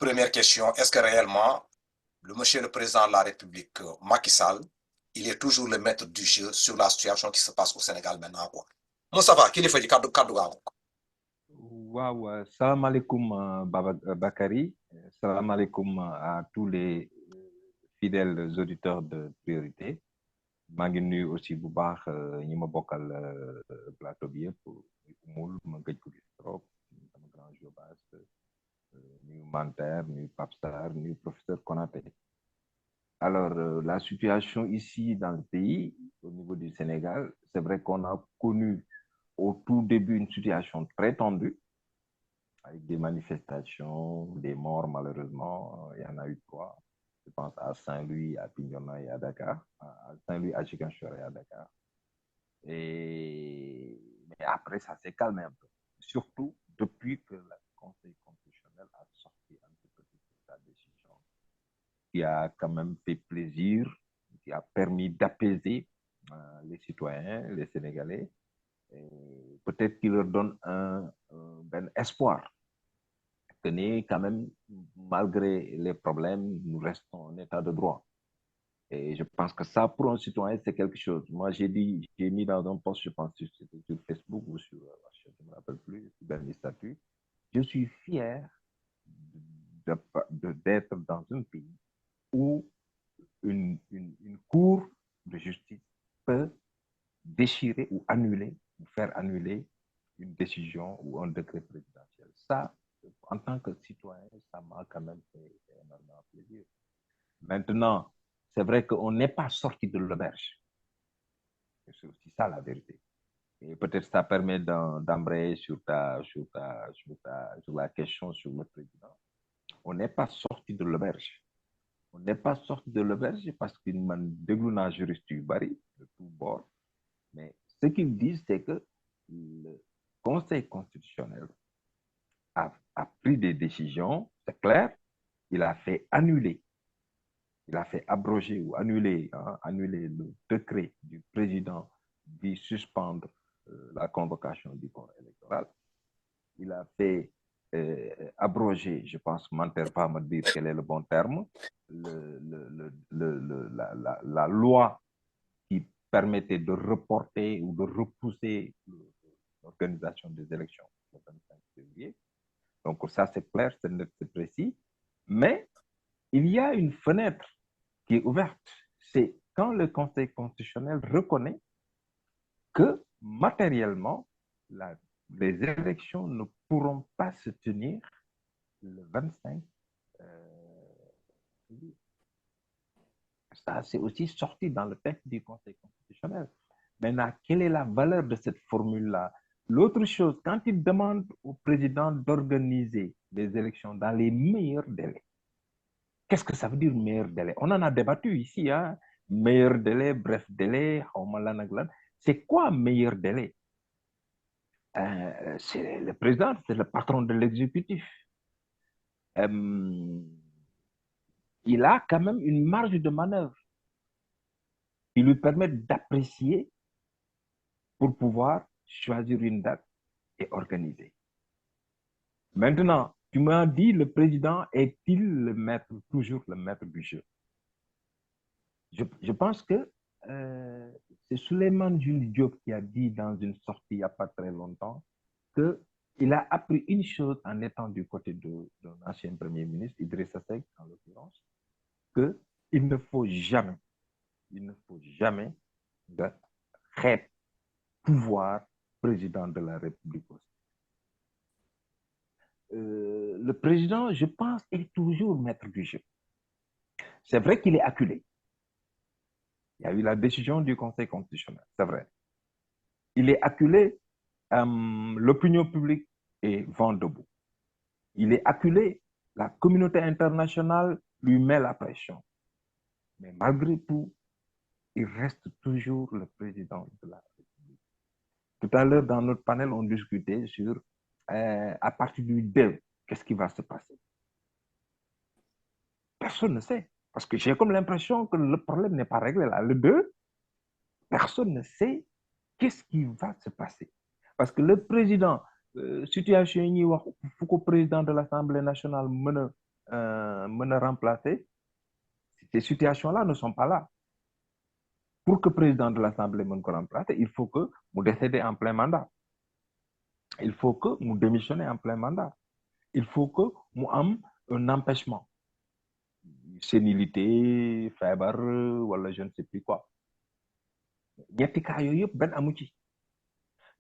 Première question, est-ce que réellement monsieur le président de la République, Macky Sall, il est toujours le maître du jeu sur la situation qui se passe au Sénégal maintenant, quoi? Moustapha, kilifa ji kaddu gaa ko. Waaw, salaamaaleykum Bakary, salaamaaleykum à tous les fidèles auditeurs de Priorité. maa ngi nuyu aussi bu baax ñi ma bokkal plateau bi yëpp Moul ma gëj ko gis trop sama grand Jobas nuyu Manter nuyu Pape Sarr nuyu professeur Konaté. Alors la situation ici dans le pays au niveau du Sénégal, c'est vrai qu'on a connu au tout début une situation très tendue avec des manifestations, des morts malheureusement, il y en a eu 3. Je pense à Saint-Louis, à Bignona et à Dakar, à Saint-Louis, à Ziguinchor et à Dakar. Mais après, ça s'est calmé un peu. Surtout depuis que le Conseil constitutionnel a sorti un petit peu sa décision, qui a quand même fait plaisir, qui a permis d'apaiser les citoyens, les Sénégalais. Peut-être qu'il leur donne un espoir. Que quand même, malgré les problèmes, nous restons en état de droit. Et je pense que ça, pour un citoyen, c'est quelque chose. Moi, j'ai mis dans un post, je pense, sur Facebook ou sur, je ne me rappelle plus, dans les statuts, je suis fier d'être dans un pays où une cour de justice peut déchirer ou annuler, ou faire annuler une décision ou un décret présidentiel. Ça, en tant que citoyen, ça m'a quand même fait énormément plaisir. Maintenant, c'est vrai qu'on n'est pas sorti de l'auberge. C'est aussi ça la vérité. Et peut-être ça permet d'embrayer sur la question sur le président. On n'est pas sorti de l'auberge. On n'est pas sorti de l'auberge parce qu'il m'a dégluna juriste du Bari, de tout bord. Mais ce qu'ils disent, c'est que le Conseil constitutionnel a pris des décisions, c'est clair, il a fait annuler, il a fait abroger ou annuler le décret du président de suspendre la convocation du corps électoral. Il a fait abroger, je pense, Manter pas me dire quel est le bon terme, la loi qui permettait de reporter ou de repousser l'organisation des élections le 25 février. Donc ça, c'est clair, c'est précis. Mais il y a une fenêtre qui est ouverte. C'est quand le Conseil constitutionnel reconnaît que matériellement, les élections ne pourront pas se tenir le 25 février. Ça, c'est aussi sorti dans le texte du Conseil constitutionnel. Maintenant, quelle est la valeur de cette formule-là? L'autre chose, quand il demande au président d'organiser les élections dans les meilleurs délais, qu'est-ce que ça veut dire meilleur délai? On en a débattu ici, hein? Meilleur délai, bref délai, c'est quoi meilleur délai? C'est le président, c'est le patron de l'exécutif. Il a quand même une marge de manœuvre qui lui permet d'apprécier pour pouvoir choisir une date et organiser. Maintenant, tu m'as dit, le président est-il toujours le maître du jeu? Je pense que c'est Souleymane Jules Diop qui a dit dans une sortie il n'y a pas très longtemps qu'il a appris une chose en étant du côté d'un ancien premier ministre, Idrissa Seck en l'occurrence, qu'il ne faut jamais de pouvoir président de la République aussi. Le président, je pense, est toujours maître du jeu. C'est vrai qu'il est acculé. Il y a eu la décision du Conseil constitutionnel, c'est vrai. Il est acculé, l'opinion publique est vent debout. Il est acculé, la communauté internationale lui met la pression. Mais malgré tout, il reste toujours le président de la République. Tout à l'heure, dans notre panel, on discutait sur, à partir du 2, qu'est-ce qui va se passer? Personne ne sait. Parce que j'ai comme l'impression que le problème n'est pas réglé là. Le 2, personne ne sait qu'est-ce qui va se passer. Parce que le président, situation il faut que le président de l'Assemblée nationale mën a remplacer, ces situations-là ne sont pas là. Pour que le président de l'Assemblée mën ko remplacer, il faut que mu décéder en plein mandat. Il faut que mu démissionner en plein mandat. Il faut que mu am un empêchement. Sénilité, feebar, wala je ne sais plus quoi. ñetti cas yooyu yëpp benn amu ci.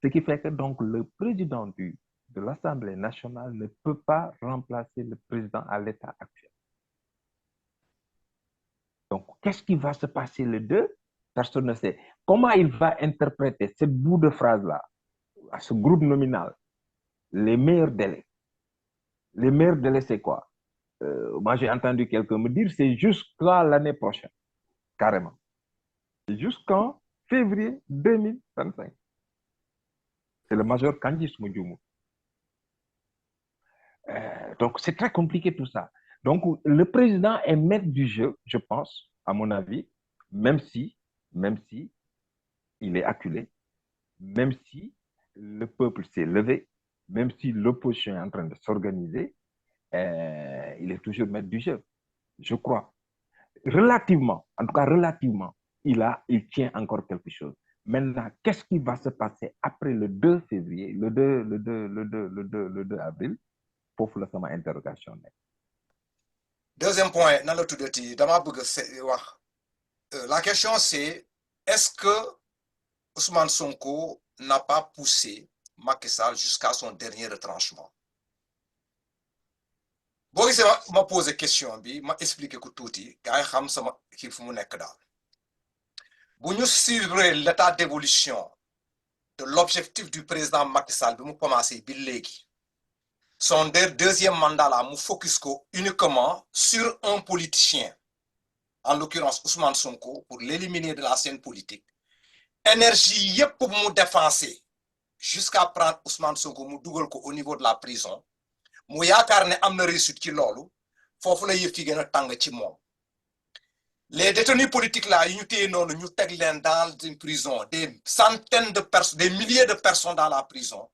Ce qui fait que donc le président de l'Assemblée nationale ne peut pas remplacer le président à l'état actuel. Donc, qu'est-ce qui va se passer le 2? Personne ne sait. Comment il va interpréter ce bout de phrase-là, à ce groupe nominal, les meilleurs délais? Les meilleurs délais, c'est quoi? Moi, j'ai entendu quelqu'un me dire, c'est jusqu'à l'année prochaine, carrément. C'est jusqu'en février 2025. C'est le major Kandji Moudjoumou. Donc, c'est très compliqué tout ça. Donc, le président est maître du jeu, je pense, à mon avis, même si il est acculé, même si le peuple s'est levé, même si l'opposition est en train de s'organiser, il est toujours maître du jeu, je crois. Relativement, en tout cas relativement, il tient encore quelque chose. Maintenant, qu'est-ce qui va se passer après le 2 février, le 2 avril? Foofu la sama interrogation nekk. Deuxième point, nan la tuddati dama bëgg wax la question c'est est-ce que Ousmane Sonko n'a pas poussé Macky Sall jusqu'à son dernier retranchement? Boo gisee ma posé question bi ma expliqué ko tuuti gars yi xam sama kii fu mu nekk daal. Bu ñu suivre l'état d'évolution de l'objectif du président Macky Sall bi mu commencé bi léegi. Son deuxième mandat là mu focus ko uniquement sur un politicien, en l'occurrence Ousmane Sonko, pour l'éliminer de la scène politique. Énergie yépp pour mu défoncer jusqu'à prendre Ousmane Sonko mu dugal ko au niveau de la prison. Mu yaakaar ne am na réussite ci loolu foofu la yëf ci gën a tàng ci moom. Les détenus politiques là yi ñu téye noonu ñu teg leen dans une prison, des centaines de personnes, des milliers de personnes dans la prison.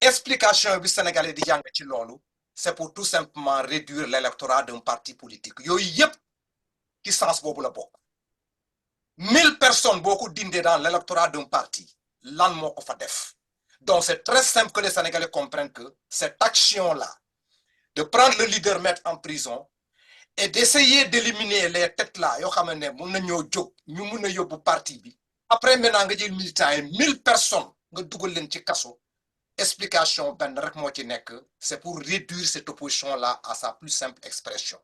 Explication bi Sénégalais di jàng ci loolu c'est pour tout simplement réduire l'électorat d'un parti politique yooyu yëpp ci sens boobu la bokk. 1000 personnes boo ko dindee dans l'électorat d'un parti lan moo ko fa def. Donc c'est très simple que les Sénégalais comprennent que cette action-là de prendre le leader mettre en prison et d'essayer d'éliminer les têtes là yoo xam ne mun nañoo jóg ñu mun a yóbbu parti bi. Après maintenant nga jël militants yi 1000 personnes nga dugal leen ci kaso. Explication ben rek moo ci nekk c'est pour réduire cette opposition-là à sa plus simple expression.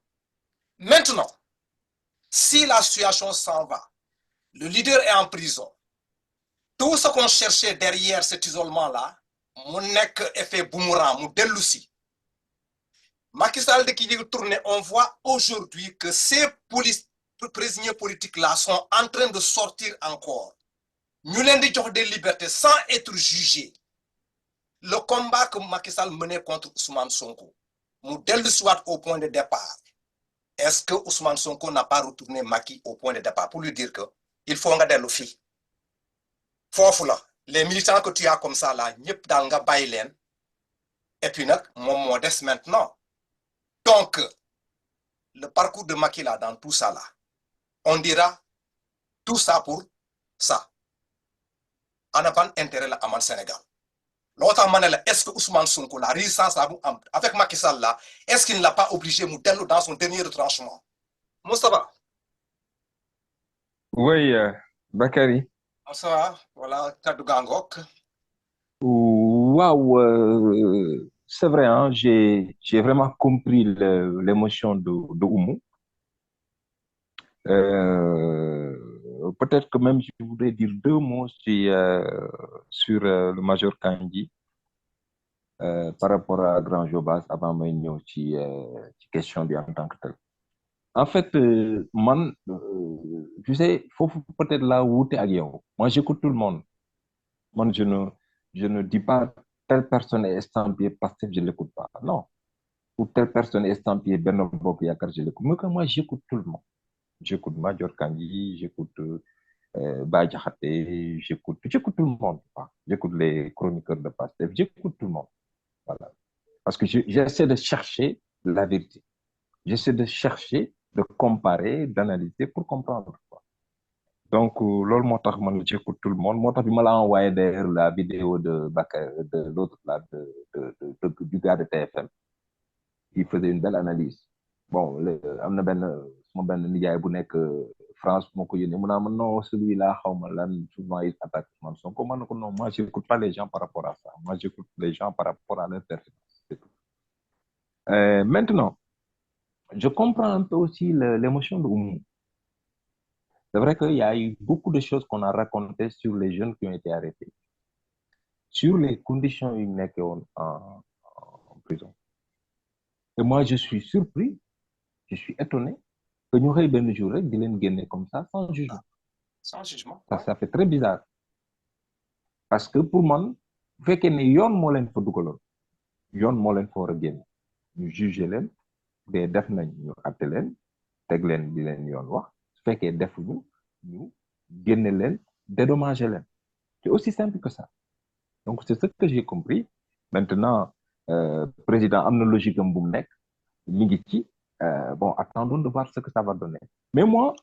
Maintenant, si la situation s'en va, le leader est en prison, tout ce qu'on cherchait derrière cet isolement-là, mu nekk effet boomerang, mu dellu si. Macky Sall de qui tourne, on voit aujourd'hui que ces prisonniers politiques-là sont en train de sortir encore. Ñu leen di jox des libertés sans être jugés. Le combat que Macky Sall menait contre Ousmane Sonko, mu dellu si waat au point de départ. Est-ce que Ousmane Sonko n'a pas retourné Macky au point de départ pour lui dire que il faut nga dellu fii foofu la les militants que tu as comme ça là ñëpp daal nga bàyyi leen et puis nag moom moo des maintenant. Donc le parcours de Macky là dans tout ça là on dira tout ça pour ça ana ban intérêt la amal Sénégal. L'autre manière, est-ce que Ousmane Sonko, la résistance avec Macky Sall là, est-ce qu'il ne l'a pas obligé de dans son dernier retranchement? Moustapha. Oui, Bakary. Ça va, voilà, Kadou Gangok. Waouh, c'est vrai, hein, j'ai vraiment compris l'émotion de Oumou. Peut-être que même je voudrais dire deux mots sur le major Kandji par rapport à Grand Jobas avant may ñëw ci question bi en tant que tel. En fait, tu sais, faut peut-être là wuute ak yow. Moi, j'écoute tout le monde. Moi, je ne dis pas telle personne est estampillée Pastef, je l'écoute pas. Non. Ou telle personne est estampillée Benno Bokk Yaakaar, je l'écoute. Mais moi, j'écoute tout le monde. J'écoute Major Kandji, j'écoute Bah Diakhaté, j'écoute tout le monde. J'écoute les chroniqueurs de Pastef, j'écoute tout le monde. Voilà. Parce que j'essaie de chercher la vérité. J'essaie de chercher, de comparer, d'analyser pour comprendre, quoi. Donc, loolu moo tax man j'écoute tout le monde. Moo tax bi ma la envoyé d'ailleurs la vidéo de Bakar, de l'autre là, du gars de TFM. Il faisait une belle analyse. Bon, am na benn suma benn nijaay bu nekk France moo ko yónnee mu naa ma non celui-là xaw ma lan souvent il attaque Ousmane Sonko. Man na ko non, moi j'écoute pas les gens par rapport à ça. Moi j'écoute les gens par rapport à leur performance. C'est tout. Maintenant, je comprends un peu aussi l'émotion de Oumou. C'est vrai qu'il y a eu beaucoup de choses qu'on a racontées sur les jeunes qui ont été arrêtés, sur les conditions ils étaient en prison. Et moi, je suis surpris, je suis étonné que nous ayons ben jour rek di leen génne comme ça sans jugement. Sans jugement. Ça fait très bizarre. Parce que pour moi, bu fekkee ne yoon moo leen fa dugaloon yoon moo leen fa war a génne ñu juger leen de def nañ ñu atte leen teg leen di leen yoon wax su fekkee defuñu ñu génne leen dédommager leen. C'est aussi simple que ça. Donc, c'est ce que j'ai compris. Maintenant, président am na logique am bu mu nekk mi ngi ci. Bon, attendons de voir ce que ça va donner. Mais moi,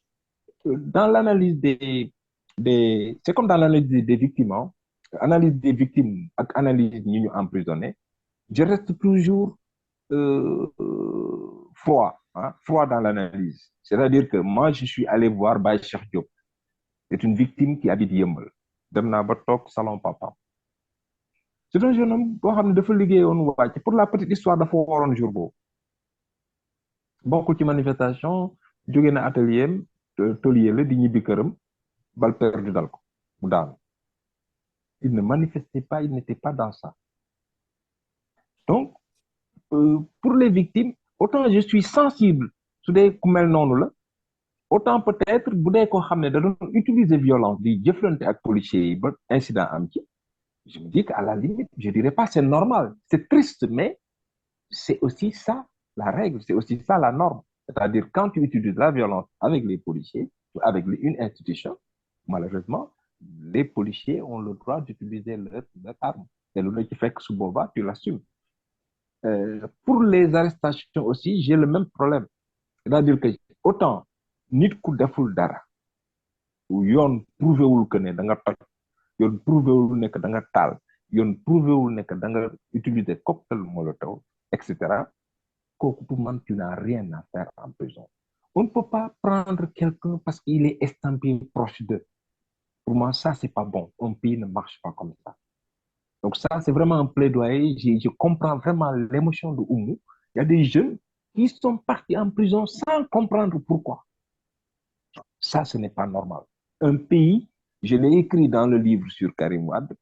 dans l'analyse c'est comme dans l'analyse des victimes, hein. Analyse des victimes ak analyse ñi ñu emprisonné, je reste toujours froid, hein, froid dans l'analyse. C'est-à-dire que moi, je suis allé voir Baye Cheikh Diop. C'est une victime qui habite Yeumbeul. Dem naa ba toog salon papa. C'est un jeune homme boo xam ne dafa liggéeyoon wàcc pour la petite histoire dafa waroon jour boobu. Bokkul ci manifestation jóge na atelier am tôlier la di ñibbi këram balle perdue dal ko mu daanu. Il ne manifestait pas, il n'était pas dans ça. Donc, pour les victimes, autant je suis sensible su dee ku mel noonu la, autant peut-être bu dee koo xam ne da doon utiliser violence di jëflante ak policiers yi ba incident am ci. Je me dis qu'à la limite, je dirais pas c'est normal, c'est triste, mais c'est aussi ça la règle, c'est aussi ça la norme. C'est-à-dire quand tu utilises la violence avec les policiers, avec une institution, malheureusement, les policiers ont le droit d'utiliser leur arme. Et le qui fait que sous boba, tu l'assumes. Pour les arrestations aussi, j'ai le même problème. C'est-à-dire que autant nit ku deful dara ou yoon prouvé wul que ne da nga toj yoon prouvé wul ne que da nga taal yoon prouvé wul ne que da nga utiliser cocktail molotov, etc. Pour moi, tu n'as rien à faire en prison. On ne peut pas prendre quelqu'un parce qu'il est estampillé proche d'eux. Pour moi, ça, c'est pas bon. Un pays ne marche pas comme ça. Donc ça, c'est vraiment un plaidoyer. Je comprends vraiment l'émotion de Oumou. Il y a des jeunes qui sont partis en prison sans comprendre pourquoi. Ça, ce n'est pas normal. Un pays, je l'ai écrit dans le livre sur Karim Wade,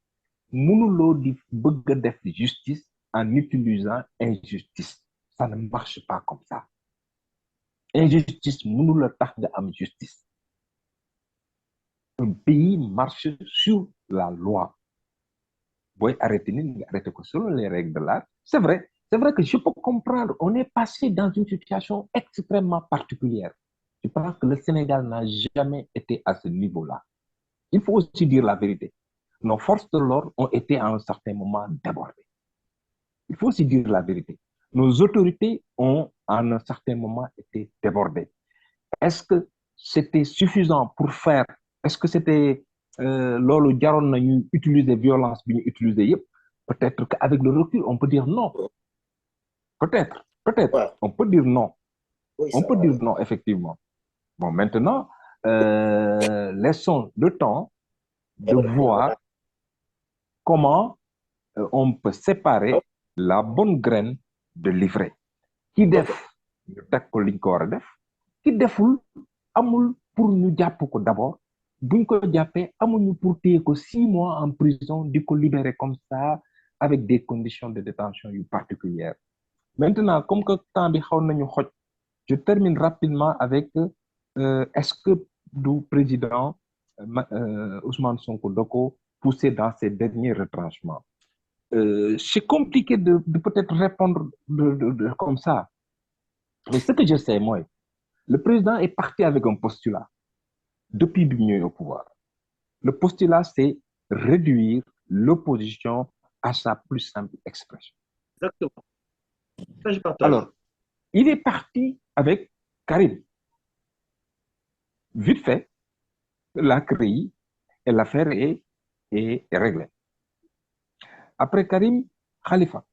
mënuloo di bëgg a def justice en utilisant injustice. Ça ne marche pas comme ça. Injustice mënul a tax nga am justice. Un pays marche sur la loi. Booy arrêter nit nga arrêter ko selon les règles de l'art. C'est vrai que je peux comprendre. On est passé dans une situation extrêmement particulière. Je pense que le Sénégal n'a jamais été à ce niveau-là. Il faut aussi dire la vérité. Nos forces de l'ordre ont été à un certain moment débordées. Il faut aussi dire la vérité. Nos autorités ont, à un certain moment, été débordées. Est-ce que c'était suffisant pour faire? Est-ce que c'était lolo jaron nañu utiliser violence bi ñu utiliser yépp? Peut-être qu'avec le recul, on peut dire non. Peut-être. Ouais. On peut dire non. Oui, on peut dire non, effectivement. Bon, maintenant, laissons le temps de voir comment on peut séparer la bonne graine de l'ivraie. Ki def ñu teg ko liñ ko war a def ki deful amul pour ñu jàpp ko d'abord buñ ko jàppee amuñu pour téye ko 6 mois en prison di ko libérer comme ça avec des conditions de détention yu particulières. Maintenant comme que temps bi xaw nañu xoj je termine rapidement avec est-ce que du président Ousmane Sonko da ko pousser dans ses derniers retranchements. C'est compliqué de peut-être répondre comme ça. Mais ce que je sais, moi, le président est parti avec un postulat depuis qu'il au pouvoir. Le postulat, c'est réduire l'opposition à sa plus simple expression. Exactement. Ça, je partage. Alors, Il est parti avec Karim. Vite fait, la CREI et l'affaire est réglée. Après Karim, Khalifa,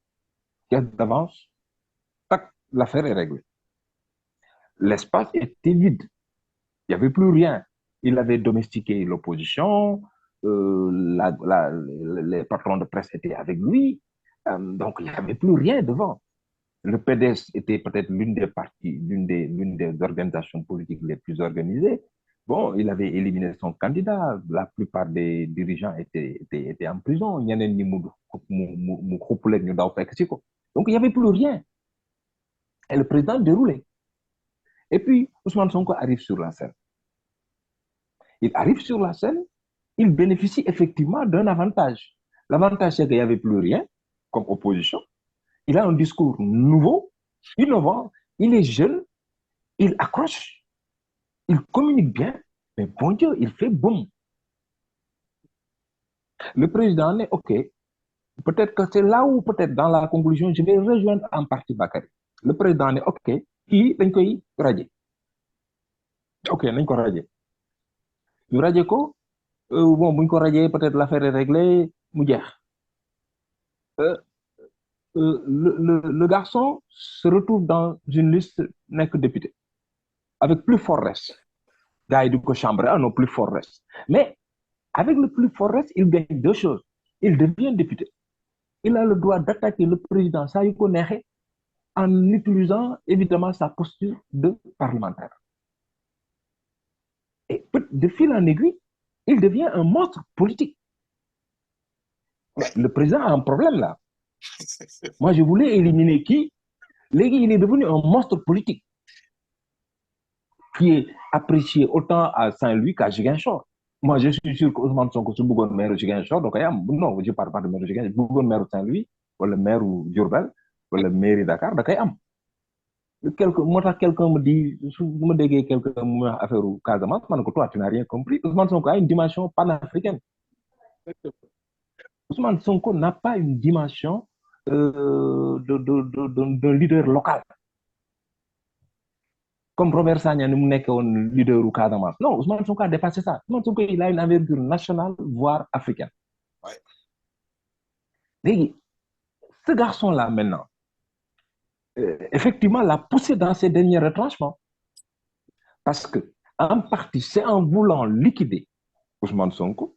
qui est d'avance, tac, l'affaire est réglée. L'espace était vide. Il n'y avait plus rien. Il avait domestiqué l'opposition, les patrons de presse étaient avec lui, donc il n'y avait plus rien devant. Le PDS était peut-être l'une des parties, l'une des organisations politiques les plus organisées. Bon, il avait éliminé son candidat. La plupart des dirigeants étaient en prison. Donc, il n'y avait plus rien. Et le président déroulait. Et puis, Ousmane Sonko arrive sur la scène. Il arrive sur la scène, il bénéficie effectivement d'un avantage. L'avantage, c'est qu'il n'y avait plus rien comme opposition. Il a un discours nouveau, innovant, il est jeune, il accroche, il communique bien, mais bon Dieu, il fait boum. Le président est OK. Peut-être que c'est là où, peut-être dans la conclusion, je vais rejoindre en partie Bakary. Le président est OK, qui dañ koy radier. OK, dañ ko radier. Ñu radier ko, bon, buñ ko radier, peut-être l'affaire est réglée, mu jeex. Le garçon se retrouve dans une liste n'est que député, avec plus fort reste. Gars, du coup, chambre, ah non, plus fort reste. Mais avec le plus fort reste, il gagne deux choses. Il devient député. Il a le droit d'attaquer le président, ça il connaît, en utilisant évidemment sa posture de parlementaire. Et de fil en aiguille, il devient un monstre politique. Mais le président a un problème là. Moi, je voulais éliminer qui? Il est devenu un monstre politique qui est apprécié autant à Saint-Louis qu'à Ziguinchor. Moi, je suis sûr que Ousmane Sonko, si vous maire de Ziguinchor, donc non, je ne parle pas de maire de Ziguinchor, vous maire de Saint-Louis, ou le maire de Diourbel, ou le maire de Dakar, donc quelqu'un me dit, si vous me dites quelqu'un me affaire au Casamance, toi, tu n'as rien compris. Ousmane Sonko a une dimension panafricaine. Ousmane Sonko n'a pas une dimension d'un leader local. Comme Robert Sagna nous n'est qu'un leader au Casamance. Non, Ousmane Sonko a dépassé ça. Ousmane Sonko, il a une envergure nationale, voire africaine. Ouais. Ce garçon-là, maintenant, effectivement, l'a poussé dans ses derniers retranchements. Parce que, en partie, c'est en voulant liquider Ousmane Sonko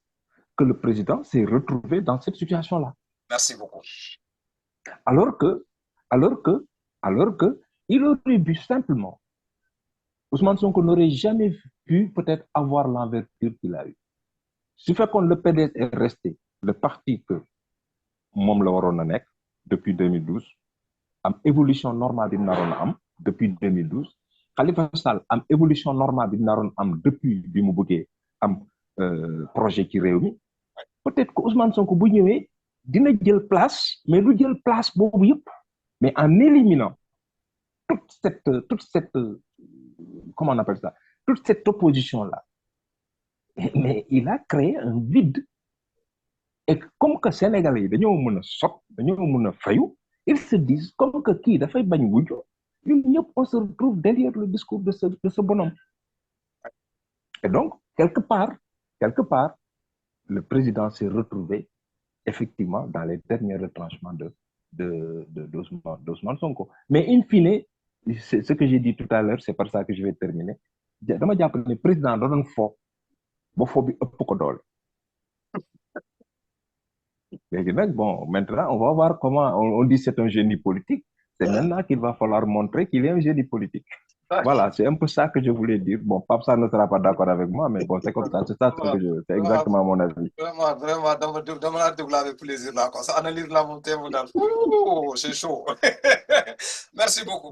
que le président s'est retrouvé dans cette situation-là. Merci beaucoup. Alors que, il aurait pu simplement, Ousmane Sonko n'aurait jamais pu peut-être avoir l'envergure qu'il a eu. Ce fait que le PDS est resté le parti que Mom le Waronanek depuis 2012, am évolution normale d'une naron depuis 2012, Khalifa Sall am évolution normale d'une naron depuis bi mu bëggé am projet qui réuni. Peut-être que Ousmane Sonko bu ñëwé dina jël place, mais du jël place bobu yépp, mais en éliminant toute cette comment on appelle ça, toute cette opposition-là. Mais il a créé un vide. Et comme que Sénégalais, ils se disent, comme que qui, on se retrouve derrière le discours de ce bonhomme. Et donc, quelque part, le président s'est retrouvé effectivement dans les derniers retranchements d'Ousmane Sonko. Mais in fine, ce que j'ai dit tout à l'heure, c'est par ça que je vais terminer. Le président donne faux, bon, maintenant, on va voir comment on dit c'est un génie politique. C'est maintenant qu'il va falloir montrer qu'il est un génie politique. Voilà, c'est un peu ça que je voulais dire. Bon, Pape ne sera pas d'accord avec moi, mais bon, c'est comme ça, c'est exactement mon avis. Vraiment, dans avec plaisir là, quoi. Ça analyse là, mon thème, c'est chaud. Merci beaucoup.